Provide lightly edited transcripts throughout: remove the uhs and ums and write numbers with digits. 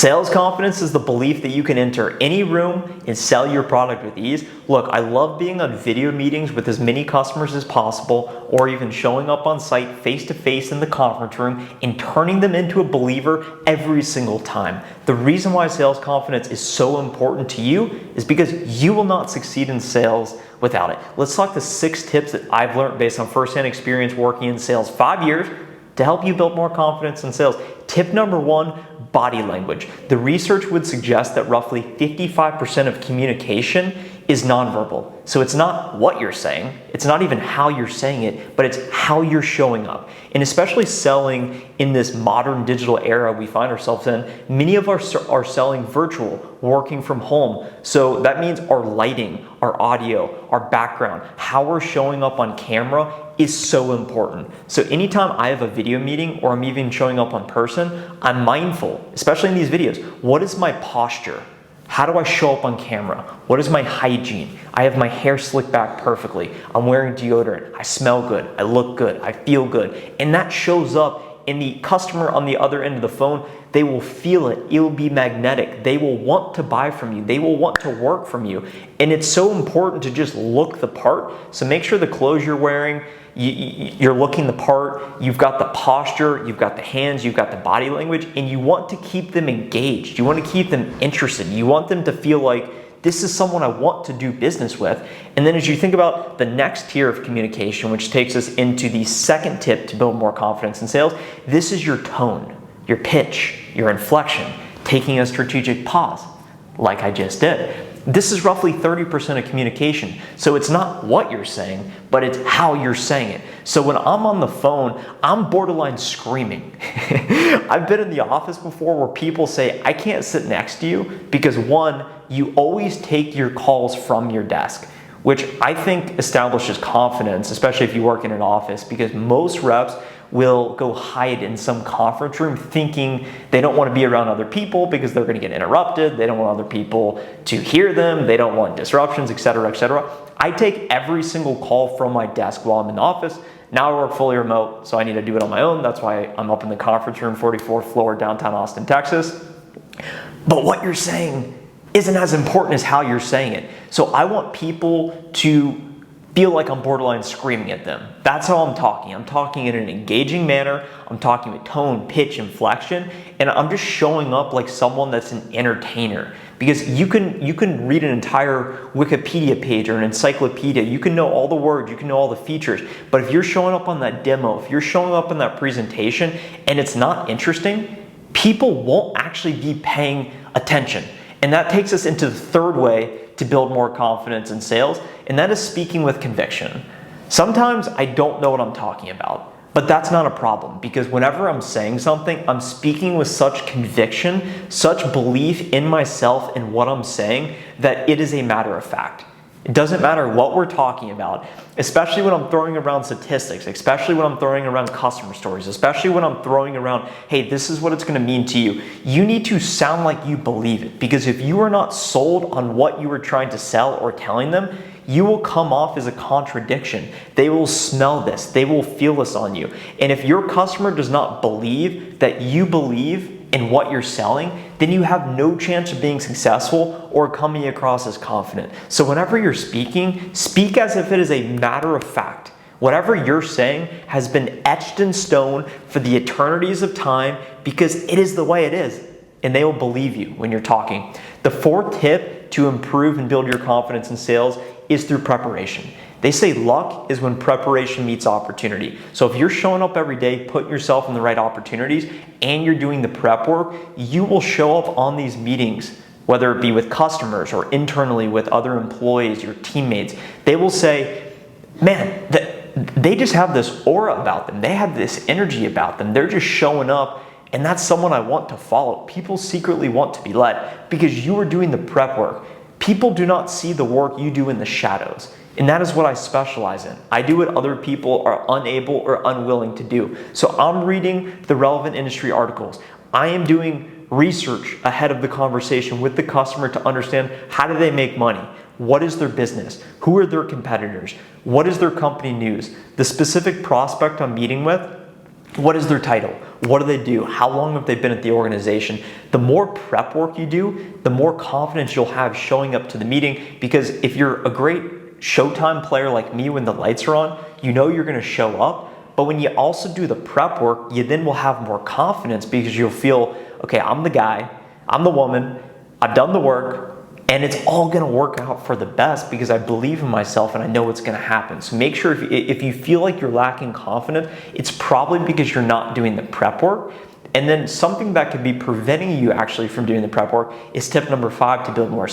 Sales confidence is the belief that you can enter any room and sell your product with ease. Look, I love being on video meetings with as many customers as possible, or even showing up on site face-to-face in the conference room and turning them into a believer every single time. The reason why sales confidence is so important to you is because you will not succeed in sales without it. Let's talk the 6 tips that I've learned based on firsthand experience working in sales 5 years to help you build more confidence in sales. Tip number 1, body language. The research would suggest that roughly 55% of communication is nonverbal. So it's not what you're saying, it's not even how you're saying it, but it's how you're showing up. And especially selling in this modern digital era we find ourselves in, many of us are selling virtual, working from home. So that means our lighting, our audio, our background, how we're showing up on camera is so important. So anytime I have a video meeting or I'm even showing up on person, I'm mindful, especially in these videos. What is my posture? How do I show up on camera? What is my hygiene? I have my hair slicked back perfectly. I'm wearing deodorant. I smell good. I look good. I feel good. And that shows up in the customer on the other end of the phone. They will feel it. It will be magnetic. They will want to buy from you. They will want to work from you. And it's so important to just look the part. So make sure the clothes you're wearing, you're looking the part, you've got the posture, you've got the hands, you've got the body language, and you want to keep them engaged. You want to keep them interested. You want them to feel like this is someone I want to do business with. And then as you think about the next tier of communication, which takes us into the second tip to build more confidence in sales, this is your tone, your pitch, your inflection, taking a strategic pause, like I just did. This is roughly 30% of communication. So it's not what you're saying, but it's how you're saying it. So when I'm on the phone, I'm borderline screaming. I've been in the office before where people say, I can't sit next to you because 1, you always take your calls from your desk, which I think establishes confidence, especially if you work in an office, because most reps will go hide in some conference room thinking they don't want to be around other people because they're going to get interrupted. They don't want other people to hear them. They don't want disruptions, etc., etc. I take every single call from my desk while I'm in the office. Now I work fully remote, so I need to do it on my own. That's why I'm up in the conference room, 44th floor, downtown Austin, Texas. But what you're saying isn't as important as how you're saying it. So I want people to feel like I'm borderline screaming at them. That's how I'm talking. I'm talking in an engaging manner. I'm talking with tone, pitch, inflection, and I'm just showing up like someone that's an entertainer. Because you can read an entire Wikipedia page or an encyclopedia. You can know all the words, you can know all the features. But if you're showing up on that demo, if you're showing up in that presentation and it's not interesting, people won't actually be paying attention. And that takes us into the third way to build more confidence in sales, and that is speaking with conviction. Sometimes I don't know what I'm talking about, but that's not a problem because whenever I'm saying something, I'm speaking with such conviction, such belief in myself and what I'm saying that it is a matter of fact. It doesn't matter what we're talking about, especially when I'm throwing around statistics, especially when I'm throwing around customer stories, especially when I'm throwing around, hey, this is what it's going to mean to you. You need to sound like you believe it, because if you are not sold on what you are trying to sell or telling them, you will come off as a contradiction. They will smell this. They will feel this on you. And if your customer does not believe that you believe in what you're selling, then you have no chance of being successful or coming across as confident. So whenever you're speaking, speak as if it is a matter of fact. Whatever you're saying has been etched in stone for the eternities of time because it is the way it is, and they will believe you when you're talking. The fourth tip to improve and build your confidence in sales is through preparation. They say luck is when preparation meets opportunity. So if you're showing up every day, putting yourself in the right opportunities, and you're doing the prep work, you will show up on these meetings, whether it be with customers or internally with other employees, your teammates. They will say, man, they just have this aura about them. They have this energy about them. They're just showing up, and that's someone I want to follow. People secretly want to be led because you are doing the prep work. People do not see the work you do in the shadows. And that is what I specialize in. I do what other people are unable or unwilling to do. So I'm reading the relevant industry articles. I am doing research ahead of the conversation with the customer to understand how do they make money? What is their business? Who are their competitors? What is their company news? The specific prospect I'm meeting with, what is their title? What do they do? How long have they been at the organization? The more prep work you do, the more confidence you'll have showing up to the meeting, because if you're a great showtime player like me when the lights are on, you know you're gonna show up. But when you also do the prep work, you then will have more confidence because you'll feel, okay, I'm the guy, I'm the woman, I've done the work, and it's all gonna work out for the best because I believe in myself and I know what's gonna happen. So make sure if you feel like you're lacking confidence, it's probably because you're not doing the prep work. And then something that could be preventing you actually from doing the prep work is tip number 5 to build more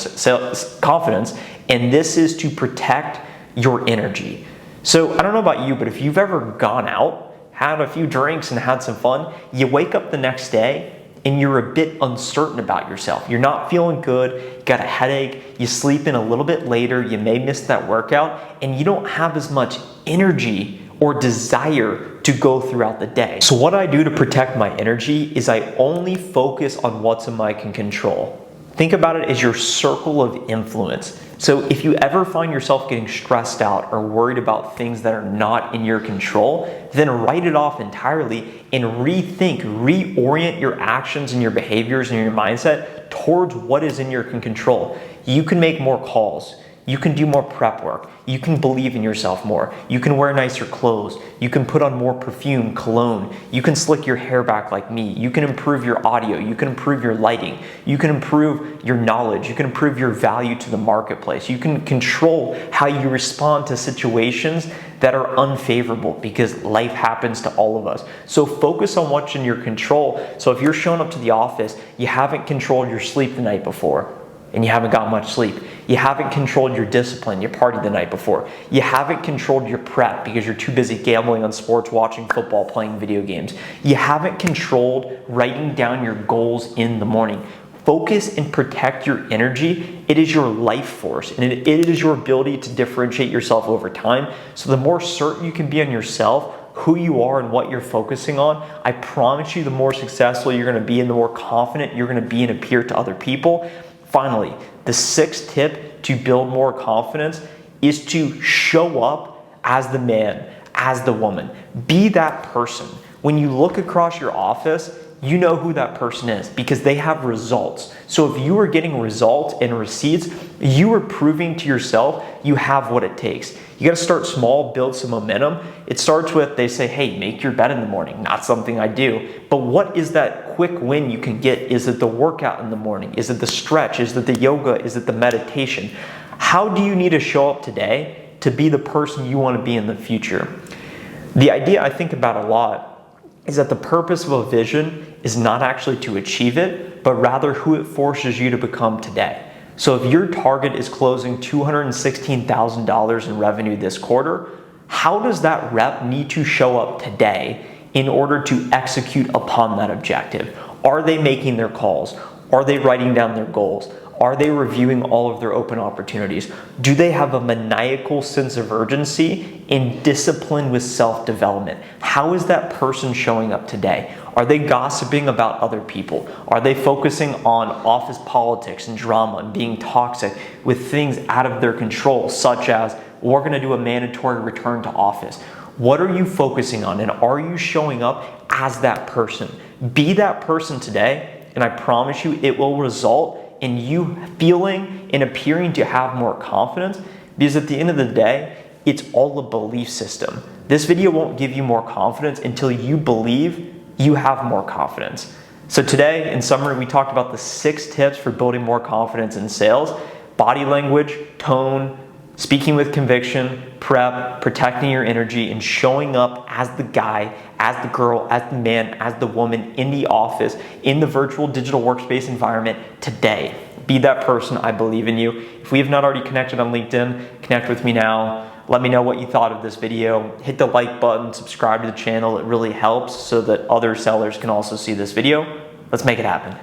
confidence. And this is to protect your energy. So I don't know about you, but if you've ever gone out, had a few drinks and had some fun, you wake up the next day and you're a bit uncertain about yourself. You're not feeling good, you got a headache, you sleep in a little bit later, you may miss that workout, and you don't have as much energy or desire to go throughout the day. So what I do to protect my energy is I only focus on what's in my control. Think about it as your circle of influence. So if you ever find yourself getting stressed out or worried about things that are not in your control, then write it off entirely and rethink, reorient your actions and your behaviors and your mindset towards what is in your control. You can make more calls. You can do more prep work. You can believe in yourself more. You can wear nicer clothes. You can put on more perfume, cologne. You can slick your hair back like me. You can improve your audio. You can improve your lighting. You can improve your knowledge. You can improve your value to the marketplace. You can control how you respond to situations that are unfavorable because life happens to all of us. So focus on what's in your control. So if you're showing up to the office, you haven't controlled your sleep the night before, and you haven't got much sleep. You haven't controlled your discipline, you partied the night before. You haven't controlled your prep because you're too busy gambling on sports, watching football, playing video games. You haven't controlled writing down your goals in the morning. Focus and protect your energy. It is your life force, and it is your ability to differentiate yourself over time. So the more certain you can be on yourself, who you are and what you're focusing on, I promise you the more successful you're gonna be and the more confident you're gonna be and appear to other people. Finally, the 6th tip to build more confidence is to show up as the man, as the woman. Be that person. When you look across your office, you know who that person is because they have results. So if you are getting results and receipts, you are proving to yourself you have what it takes. You gotta start small, build some momentum. It starts with, they say, hey, make your bed in the morning. Not something I do. But what is that quick win you can get? Is it the workout in the morning? Is it the stretch? Is it the yoga? Is it the meditation? How do you need to show up today to be the person you wanna be in the future? The idea I think about a lot is that the purpose of a vision is not actually to achieve it, but rather who it forces you to become today. So if your target is closing $216,000 in revenue this quarter, how does that rep need to show up today in order to execute upon that objective? Are they making their calls? Are they writing down their goals? Are they reviewing all of their open opportunities? Do they have a maniacal sense of urgency and discipline with self-development? How is that person showing up today? Are they gossiping about other people? Are they focusing on office politics and drama and being toxic with things out of their control, such as, we're gonna do a mandatory return to office? What are you focusing on, and are you showing up as that person? Be that person today, and I promise you it will result in you feeling and appearing to have more confidence, because at the end of the day, it's all a belief system. This video won't give you more confidence until you believe you have more confidence. So today, in summary, we talked about the 6 tips for building more confidence in sales: body language, tone, speaking with conviction, prep, protecting your energy, and showing up as the guy, as the girl, as the man, as the woman in the office, in the virtual digital workspace environment today. Be that person. I believe in you. If we have not already connected on LinkedIn, connect with me now. Let me know what you thought of this video. Hit the like button, subscribe to the channel. It really helps so that other sellers can also see this video. Let's make it happen.